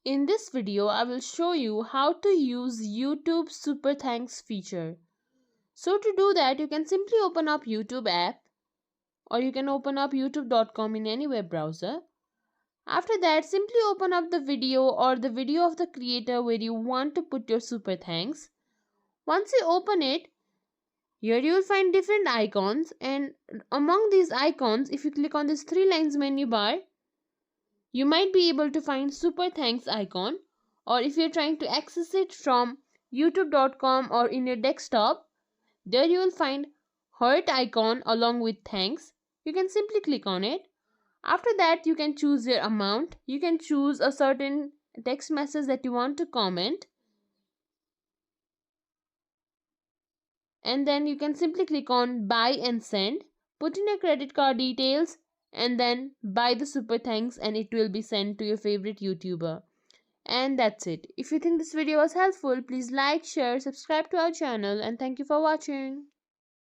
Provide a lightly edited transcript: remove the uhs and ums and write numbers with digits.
In this video, I will show you how to use YouTube Super Thanks feature. So to do that, you can simply open up YouTube app or you can open up youtube.com in any web browser. After that, simply open up the video or the video of the creator where you want to put your super thanks. Once you open it, here you will find different icons, and among these icons, if you click on this three lines menu bar, you might be able to find super thanks icon, or if you're trying to access it from youtube.com or in your desktop, there you will find heart icon along with thanks. You can simply click on it. After that, you can choose your amount. You can choose a certain text message that you want to comment, and then you can simply click on buy and send. Put in your credit card details and then buy the super thanks, and it will be sent to your favorite YouTuber. And that's it. If you think this video was helpful, please like, share, subscribe to our channel, and thank you for watching.